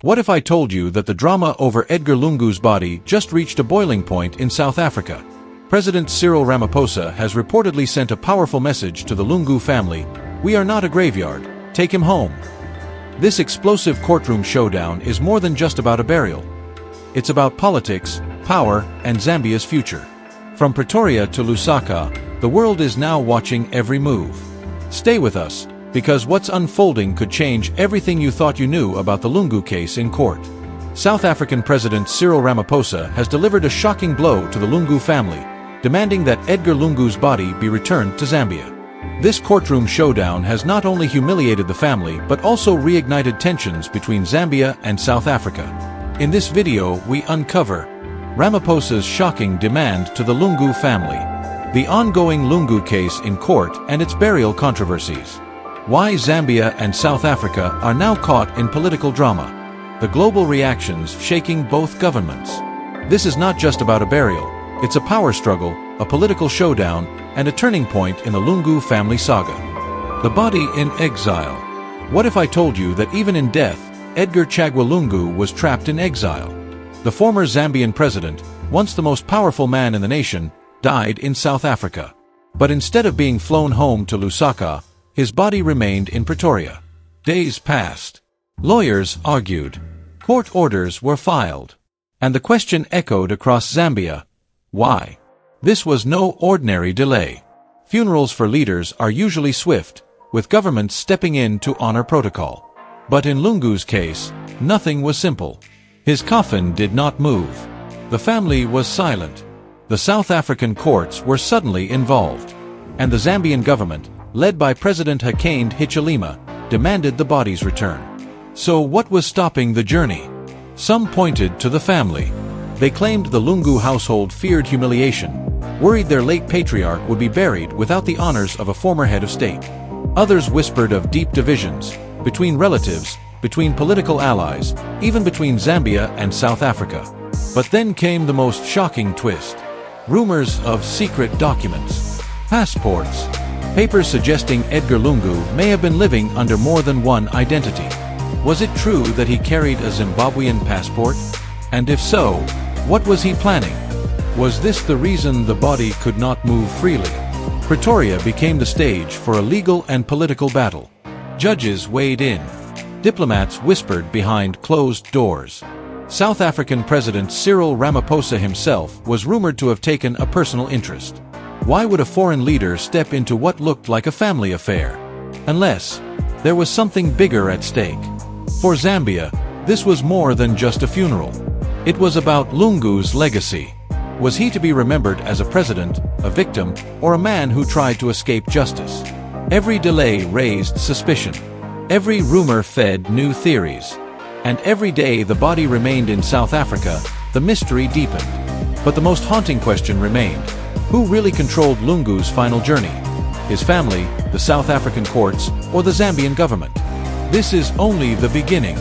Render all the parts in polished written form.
What if I told you that the drama over Edgar Lungu's body just reached a boiling point in South Africa? President Cyril Ramaphosa has reportedly sent a powerful message to the Lungu family: "We are not a graveyard, take him home." This explosive courtroom showdown is more than just about a burial. It's about politics, power, and Zambia's future. From Pretoria to Lusaka, the world is now watching every move. Stay with us, because what's unfolding could change everything you thought you knew about the Lungu case in court. South African President Cyril Ramaphosa has delivered a shocking blow to the Lungu family, demanding that Edgar Lungu's body be returned to Zambia. This courtroom showdown has not only humiliated the family but also reignited tensions between Zambia and South Africa. In this video, we uncover Ramaphosa's shocking demand to the Lungu family, the ongoing Lungu case in court and its burial controversies, why Zambia and South Africa are now caught in political drama, the global reactions shaking both governments. This is not just about a burial, it's a power struggle, a political showdown, and a turning point in the Lungu family saga. The body in exile. What if I told you that even in death, Edgar Lungu was trapped in exile? The former Zambian president, once the most powerful man in the nation, died in South Africa. But instead of being flown home to Lusaka, his body remained in Pretoria. Days passed. Lawyers argued. Court orders were filed. And the question echoed across Zambia: why? This was no ordinary delay. Funerals for leaders are usually swift, with governments stepping in to honor protocol. But in Lungu's case, nothing was simple. His coffin did not move. The family was silent. The South African courts were suddenly involved. And the Zambian government, led by President Hakainde Hichilema, demanded the body's return. So what was stopping the journey? Some pointed to the family. They claimed the Lungu household feared humiliation, worried their late patriarch would be buried without the honors of a former head of state. Others whispered of deep divisions, between relatives, between political allies, even between Zambia and South Africa. But then came the most shocking twist. Rumors of secret documents. Passports. Papers suggesting Edgar Lungu may have been living under more than one identity. Was it true that he carried a Zimbabwean passport? And if so, what was he planning? Was this the reason the body could not move freely? Pretoria became the stage for a legal and political battle. Judges weighed in. Diplomats whispered behind closed doors. South African President Cyril Ramaphosa himself was rumored to have taken a personal interest. Why would a foreign leader step into what looked like a family affair? Unless there was something bigger at stake. For Zambia, this was more than just a funeral. It was about Lungu's legacy. Was he to be remembered as a president, a victim, or a man who tried to escape justice? Every delay raised suspicion. Every rumor fed new theories. And every day the body remained in South Africa, the mystery deepened. But the most haunting question remained: who really controlled Lungu's final journey? His family, the South African courts, or the Zambian government? This is only the beginning.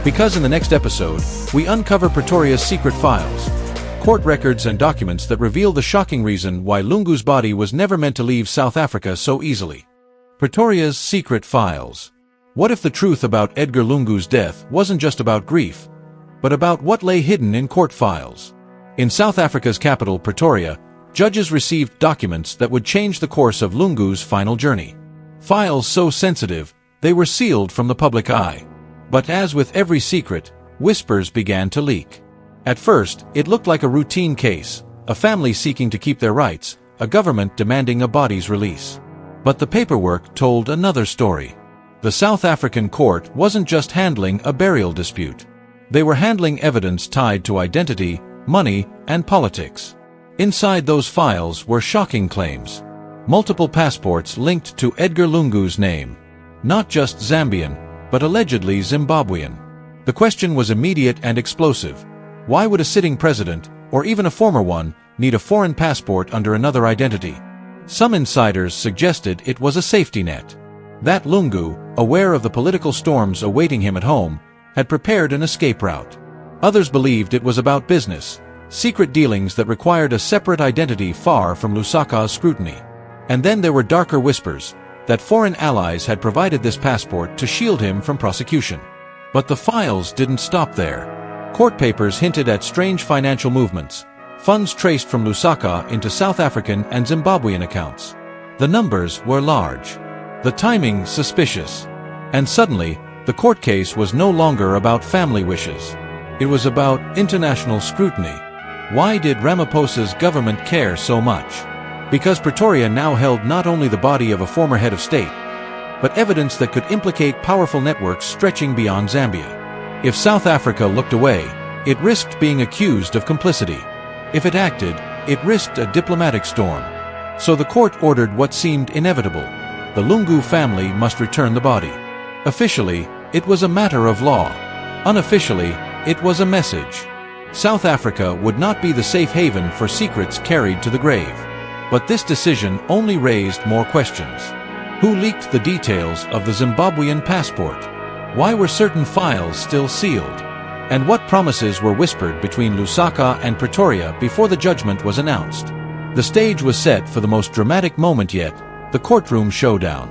Because in the next episode, we uncover Pretoria's secret files, court records and documents that reveal the shocking reason why Lungu's body was never meant to leave South Africa so easily. Pretoria's secret files. What if the truth about Edgar Lungu's death wasn't just about grief, but about what lay hidden in court files? In South Africa's capital, Pretoria, judges received documents that would change the course of Lungu's final journey. Files so sensitive, they were sealed from the public eye. But as with every secret, whispers began to leak. At first, it looked like a routine case, a family seeking to keep their rights, a government demanding a body's release. But the paperwork told another story. The South African court wasn't just handling a burial dispute. They were handling evidence tied to identity, money, and politics. Inside those files were shocking claims. Multiple passports linked to Edgar Lungu's name. Not just Zambian, but allegedly Zimbabwean. The question was immediate and explosive. Why would a sitting president, or even a former one, need a foreign passport under another identity? Some insiders suggested it was a safety net. That Lungu, aware of the political storms awaiting him at home, had prepared an escape route. Others believed it was about business, secret dealings that required a separate identity far from Lusaka's scrutiny. And then there were darker whispers that foreign allies had provided this passport to shield him from prosecution. But the files didn't stop there. Court papers hinted at strange financial movements, funds traced from Lusaka into South African and Zimbabwean accounts. The numbers were large, the timing suspicious, and suddenly, the court case was no longer about family wishes. It was about international scrutiny. Why did Ramaphosa's government care so much? Because Pretoria now held not only the body of a former head of state, but evidence that could implicate powerful networks stretching beyond Zambia. If South Africa looked away, it risked being accused of complicity. If it acted, it risked a diplomatic storm. So the court ordered what seemed inevitable. The Lungu family must return the body. Officially, it was a matter of law. Unofficially, it was a message. South Africa would not be the safe haven for secrets carried to the grave. But this decision only raised more questions. Who leaked the details of the Zimbabwean passport? Why were certain files still sealed? And what promises were whispered between Lusaka and Pretoria before the judgment was announced? The stage was set for the most dramatic moment yet, the Courtroom Showdown.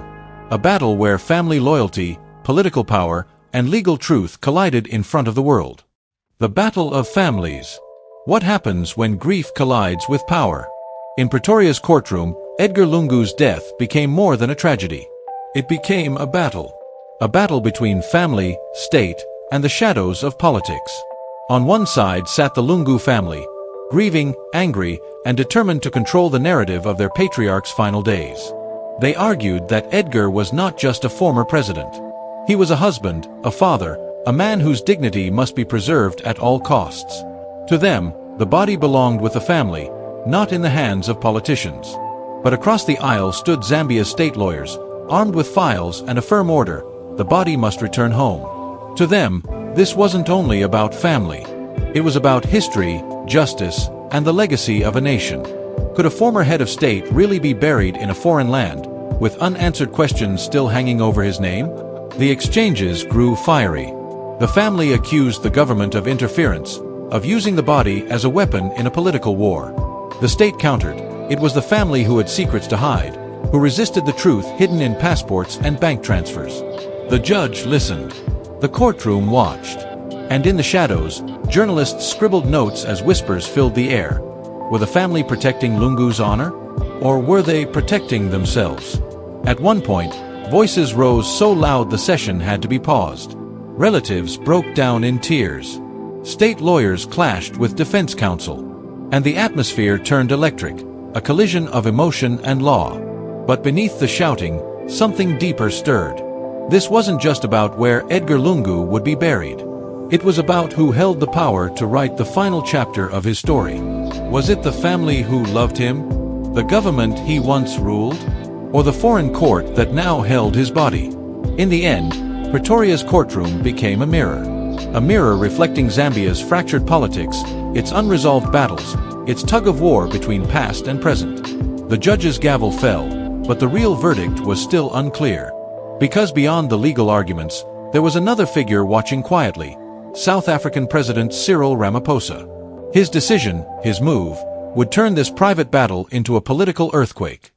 A battle where family loyalty, political power, and legal truth collided in front of the world. The Battle of Families. What happens when grief collides with power? In Pretoria's courtroom, Edgar Lungu's death became more than a tragedy. It became a battle. A battle between family, state, and the shadows of politics. On one side sat the Lungu family, grieving, angry, and determined to control the narrative of their patriarch's final days. They argued that Edgar was not just a former president. He was a husband, a father, a man whose dignity must be preserved at all costs. To them, the body belonged with the family, not in the hands of politicians. But across the aisle stood Zambia's state lawyers, armed with files and a firm order: the body must return home. To them, this wasn't only about family. It was about history, justice, and the legacy of a nation. Could a former head of state really be buried in a foreign land, with unanswered questions still hanging over his name? The exchanges grew fiery. The family accused the government of interference, of using the body as a weapon in a political war. The state countered. It was the family who had secrets to hide, who resisted the truth hidden in passports and bank transfers. The judge listened. The courtroom watched. And in the shadows, journalists scribbled notes as whispers filled the air. Were the family protecting Lungu's honor? Or were they protecting themselves? At one point, voices rose so loud the session had to be paused. Relatives broke down in tears. State lawyers clashed with defense counsel. And the atmosphere turned electric, a collision of emotion and law. But beneath the shouting, something deeper stirred. This wasn't just about where Edgar Lungu would be buried. It was about who held the power to write the final chapter of his story. Was it the family who loved him? The government he once ruled? Or the foreign court that now held his body? In the end, Pretoria's courtroom became a mirror reflecting Zambia's fractured politics, its unresolved battles, its tug-of-war between past and present. The judge's gavel fell, but the real verdict was still unclear. Because beyond the legal arguments, there was another figure watching quietly: South African President Cyril Ramaphosa. His decision, his move, would turn this private battle into a political earthquake.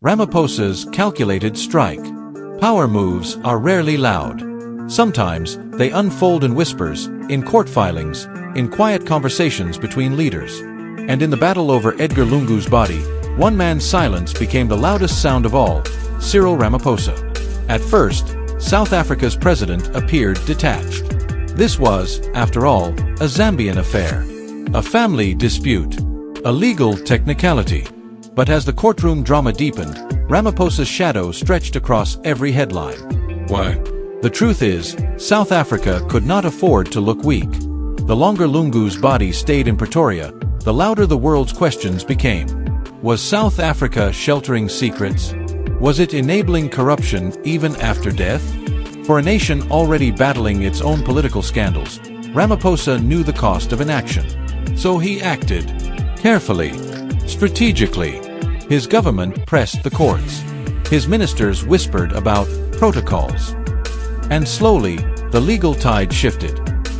Ramaphosa's calculated strike. Power moves are rarely loud. Sometimes, they unfold in whispers, in court filings, in quiet conversations between leaders. And in the battle over Edgar Lungu's body, one man's silence became the loudest sound of all: Cyril Ramaphosa. At first, South Africa's president appeared detached. This was, after all, a Zambian affair. A family dispute. A legal technicality. But as the courtroom drama deepened, Ramaphosa's shadow stretched across every headline. Why? The truth is, South Africa could not afford to look weak. The longer Lungu's body stayed in Pretoria, the louder the world's questions became. Was South Africa sheltering secrets? Was it enabling corruption even after death? For a nation already battling its own political scandals, Ramaphosa knew the cost of inaction. So he acted. Carefully. Strategically. His government pressed the courts. His ministers whispered about protocols. And slowly, the legal tide shifted.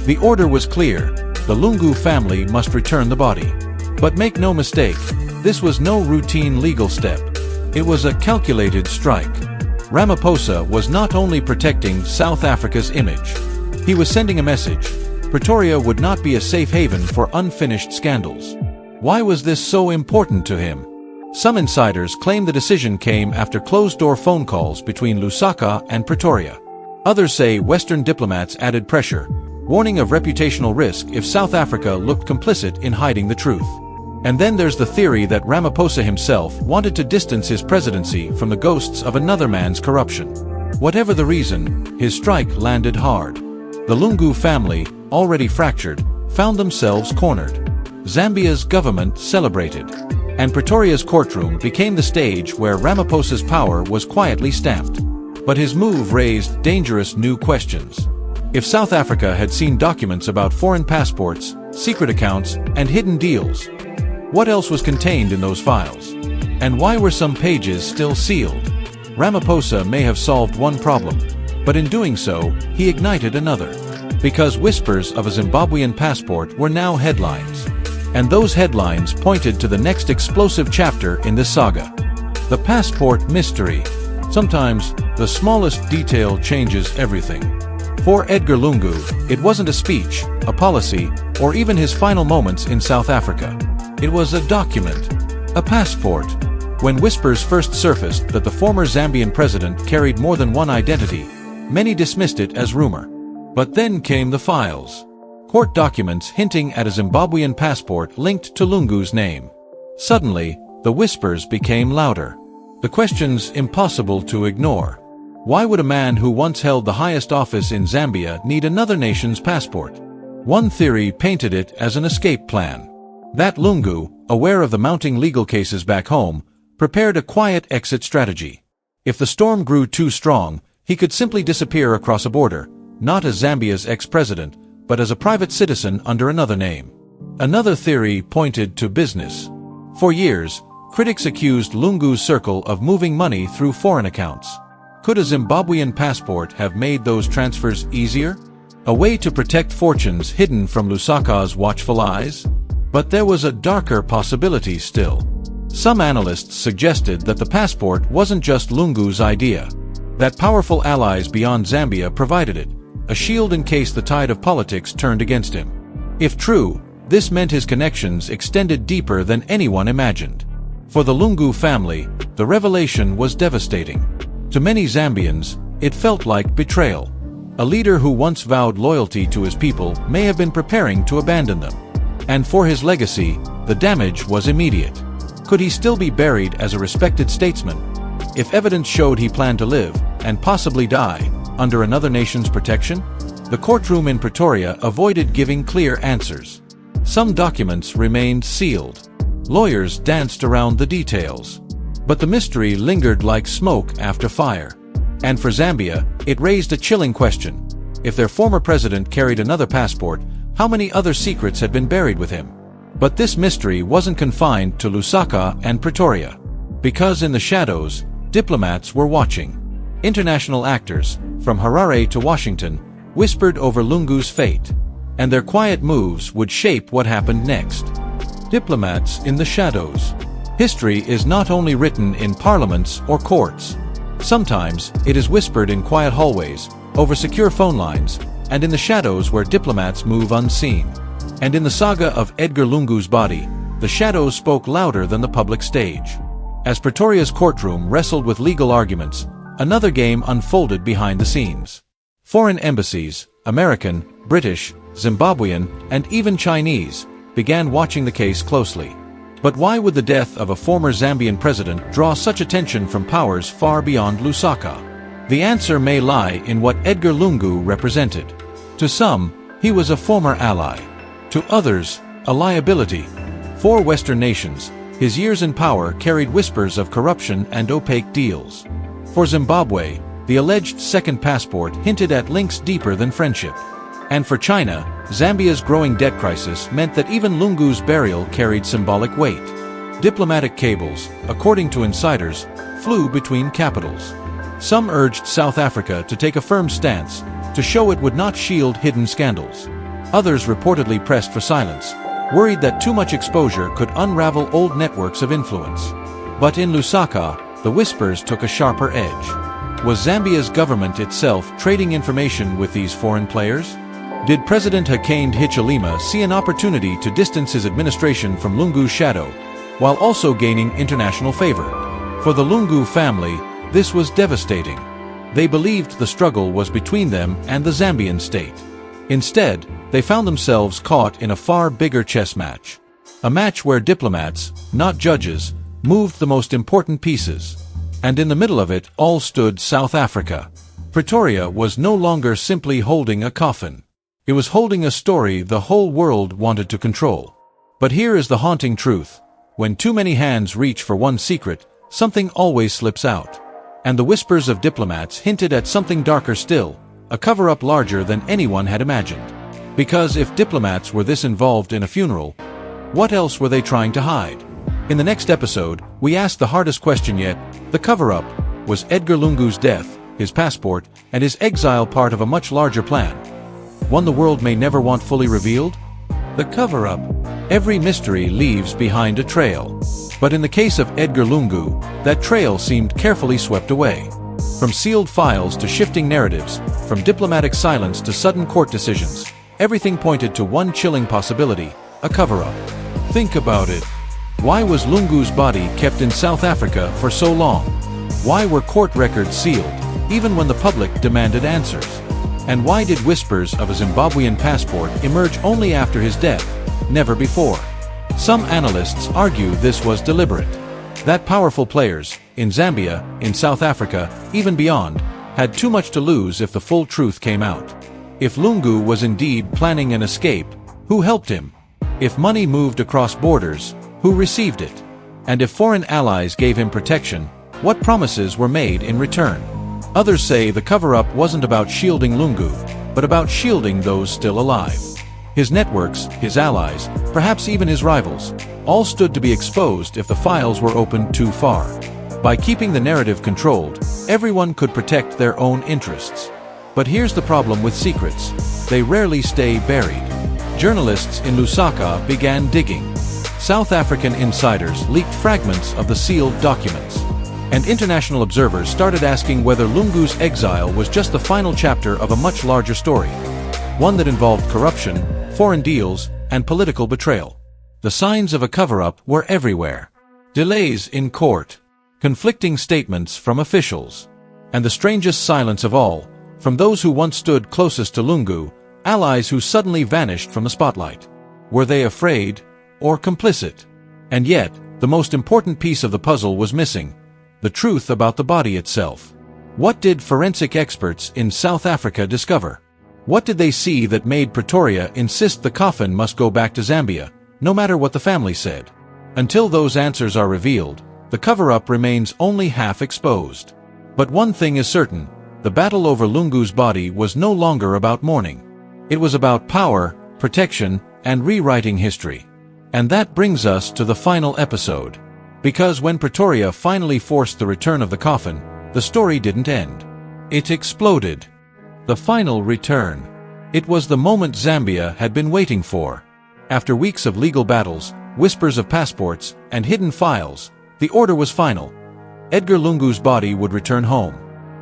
The order was clear: the Lungu family must return the body. But make no mistake, this was no routine legal step. It was a calculated strike. Ramaphosa was not only protecting South Africa's image. He was sending a message. Pretoria would not be a safe haven for unfinished scandals. Why was this so important to him? Some insiders claim the decision came after closed-door phone calls between Lusaka and Pretoria. Others say Western diplomats added pressure, warning of reputational risk if South Africa looked complicit in hiding the truth. And then there's the theory that Ramaphosa himself wanted to distance his presidency from the ghosts of another man's corruption. Whatever the reason, his strike landed hard. The Lungu family, already fractured, found themselves cornered. Zambia's government celebrated, and Pretoria's courtroom became the stage where Ramaphosa's power was quietly stamped. But his move raised dangerous new questions. If South Africa had seen documents about foreign passports, secret accounts, and hidden deals, what else was contained in those files? And why were some pages still sealed? Ramaphosa may have solved one problem, but in doing so, he ignited another. Because whispers of a Zimbabwean passport were now headlines. And those headlines pointed to the next explosive chapter in this saga. The passport mystery. Sometimes, the smallest detail changes everything. For Edgar Lungu, it wasn't a speech, a policy, or even his final moments in South Africa. It was a document, a passport. When whispers first surfaced that the former Zambian president carried more than one identity, many dismissed it as rumor. But then came the files. Court documents hinting at a Zimbabwean passport linked to Lungu's name. Suddenly, the whispers became louder. The questions impossible to ignore. Why would a man who once held the highest office in Zambia need another nation's passport? One theory painted it as an escape plan. That Lungu, aware of the mounting legal cases back home, prepared a quiet exit strategy. If the storm grew too strong, he could simply disappear across a border, not as Zambia's ex-president, but as a private citizen under another name. Another theory pointed to business. For years, critics accused Lungu's circle of moving money through foreign accounts. Could a Zimbabwean passport have made those transfers easier? A way to protect fortunes hidden from Lusaka's watchful eyes? But there was a darker possibility still. Some analysts suggested that the passport wasn't just Lungu's idea. That powerful allies beyond Zambia provided it, a shield in case the tide of politics turned against him. If true, this meant his connections extended deeper than anyone imagined. For the Lungu family, the revelation was devastating. To many Zambians, it felt like betrayal. A leader who once vowed loyalty to his people may have been preparing to abandon them. And for his legacy, the damage was immediate. Could he still be buried as a respected statesman? If evidence showed he planned to live, and possibly die, under another nation's protection? The courtroom in Pretoria avoided giving clear answers. Some documents remained sealed. Lawyers danced around the details. But the mystery lingered like smoke after fire. And for Zambia, it raised a chilling question. If their former president carried another passport, how many other secrets had been buried with him? But this mystery wasn't confined to Lusaka and Pretoria. Because in the shadows, diplomats were watching. International actors, from Harare to Washington, whispered over Lungu's fate. And their quiet moves would shape what happened next. Diplomats in the shadows. History is not only written in parliaments or courts. Sometimes, it is whispered in quiet hallways, over secure phone lines, and in the shadows where diplomats move unseen. And in the saga of Edgar Lungu's body, the shadows spoke louder than the public stage. As Pretoria's courtroom wrestled with legal arguments, another game unfolded behind the scenes. Foreign embassies, American, British, Zimbabwean, and even Chinese, began watching the case closely. But why would the death of a former Zambian president draw such attention from powers far beyond Lusaka? The answer may lie in what Edgar Lungu represented. To some, he was a former ally. To others, a liability. For Western nations, his years in power carried whispers of corruption and opaque deals. For Zimbabwe, the alleged second passport hinted at links deeper than friendship. And for China, Zambia's growing debt crisis meant that even Lungu's burial carried symbolic weight. Diplomatic cables, according to insiders, flew between capitals. Some urged South Africa to take a firm stance, to show it would not shield hidden scandals. Others reportedly pressed for silence, worried that too much exposure could unravel old networks of influence. But in Lusaka, the whispers took a sharper edge. Was Zambia's government itself trading information with these foreign players? Did President Hakainde Hichilema see an opportunity to distance his administration from Lungu's shadow, while also gaining international favor? For the Lungu family, this was devastating. They believed the struggle was between them and the Zambian state. Instead, they found themselves caught in a far bigger chess match. A match where diplomats, not judges, moved the most important pieces. And in the middle of it all stood South Africa. Pretoria was no longer simply holding a coffin. It was holding a story the whole world wanted to control. But here is the haunting truth. When too many hands reach for one secret, something always slips out. And the whispers of diplomats hinted at something darker still, a cover-up larger than anyone had imagined. Because if diplomats were this involved in a funeral, what else were they trying to hide? In the next episode, we ask the hardest question yet. The cover-up. Was Edgar Lungu's death, his passport, and his exile part of a much larger plan? One the world may never want fully revealed? The cover-up. Every mystery leaves behind a trail. But in the case of Edgar Lungu, that trail seemed carefully swept away. From sealed files to shifting narratives, from diplomatic silence to sudden court decisions, everything pointed to one chilling possibility: a cover-up. Think about it. Why was Lungu's body kept in South Africa for so long? Why were court records sealed, even when the public demanded answers? And why did whispers of a Zimbabwean passport emerge only after his death, never before? Some analysts argue this was deliberate. That powerful players, in Zambia, in South Africa, even beyond, had too much to lose if the full truth came out. If Lungu was indeed planning an escape, who helped him? If money moved across borders, who received it? And if foreign allies gave him protection, what promises were made in return? Others say the cover-up wasn't about shielding Lungu, but about shielding those still alive. His networks, his allies, perhaps even his rivals, all stood to be exposed if the files were opened too far. By keeping the narrative controlled, everyone could protect their own interests. But here's the problem with secrets: they rarely stay buried. Journalists in Lusaka began digging. South African insiders leaked fragments of the sealed documents. And international observers started asking whether Lungu's exile was just the final chapter of a much larger story. One that involved corruption, foreign deals, and political betrayal. The signs of a cover-up were everywhere. Delays in court, conflicting statements from officials, and the strangest silence of all, from those who once stood closest to Lungu, allies who suddenly vanished from the spotlight. Were they afraid or complicit? And yet, the most important piece of the puzzle was missing: the truth about the body itself. What did forensic experts in South Africa discover? What did they see that made Pretoria insist the coffin must go back to Zambia, no matter what the family said? Until those answers are revealed, the cover-up remains only half exposed. But one thing is certain: the battle over Lungu's body was no longer about mourning. It was about power, protection, and rewriting history. And that brings us to the final episode. Because when Pretoria finally forced the return of the coffin, the story didn't end. It exploded. The final return. It was the moment Zambia had been waiting for. After weeks of legal battles, whispers of passports, and hidden files, the order was final. Edgar Lungu's body would return home.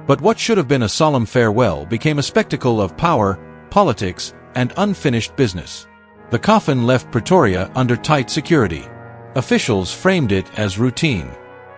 But what should have been a solemn farewell became a spectacle of power, politics, and unfinished business. The coffin left Pretoria under tight security. Officials framed it as routine.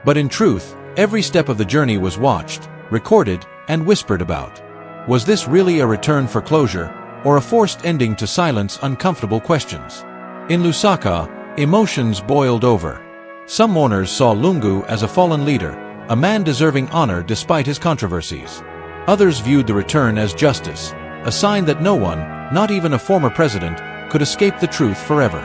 But in truth, every step of the journey was watched, recorded, and whispered about. Was this really a return for closure, or a forced ending to silence uncomfortable questions? In Lusaka, emotions boiled over. Some mourners saw Lungu as a fallen leader, a man deserving honor despite his controversies. Others viewed the return as justice, a sign that no one, not even a former president, could escape the truth forever.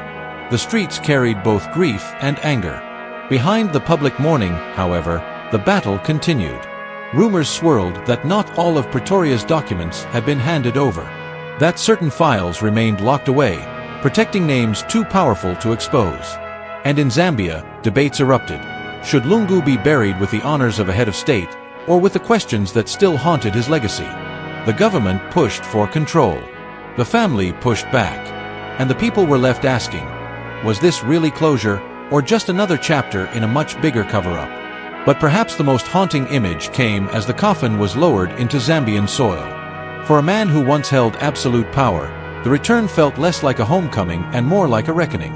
The streets carried both grief and anger. Behind the public mourning, however, the battle continued. Rumors swirled that not all of Pretoria's documents had been handed over. That certain files remained locked away, protecting names too powerful to expose. And in Zambia, debates erupted. Should Lungu be buried with the honors of a head of state, or with the questions that still haunted his legacy? The government pushed for control. The family pushed back. And the people were left asking, was this really closure, or just another chapter in a much bigger cover-up? But perhaps the most haunting image came as the coffin was lowered into Zambian soil. For a man who once held absolute power, the return felt less like a homecoming and more like a reckoning.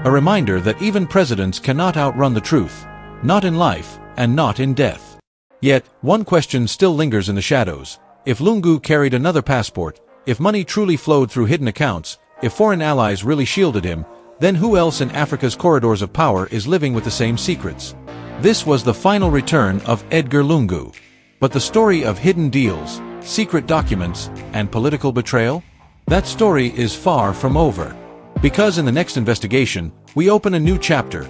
A reminder that even presidents cannot outrun the truth, not in life and not in death. Yet, one question still lingers in the shadows. If Lungu carried another passport, if money truly flowed through hidden accounts, if foreign allies really shielded him, then who else in Africa's corridors of power is living with the same secrets? This was the final return of Edgar Lungu. But the story of hidden deals, secret documents, and political betrayal? That story is far from over. Because in the next investigation, we open a new chapter,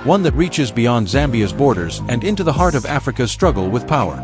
one that reaches beyond Zambia's borders and into the heart of Africa's struggle with power.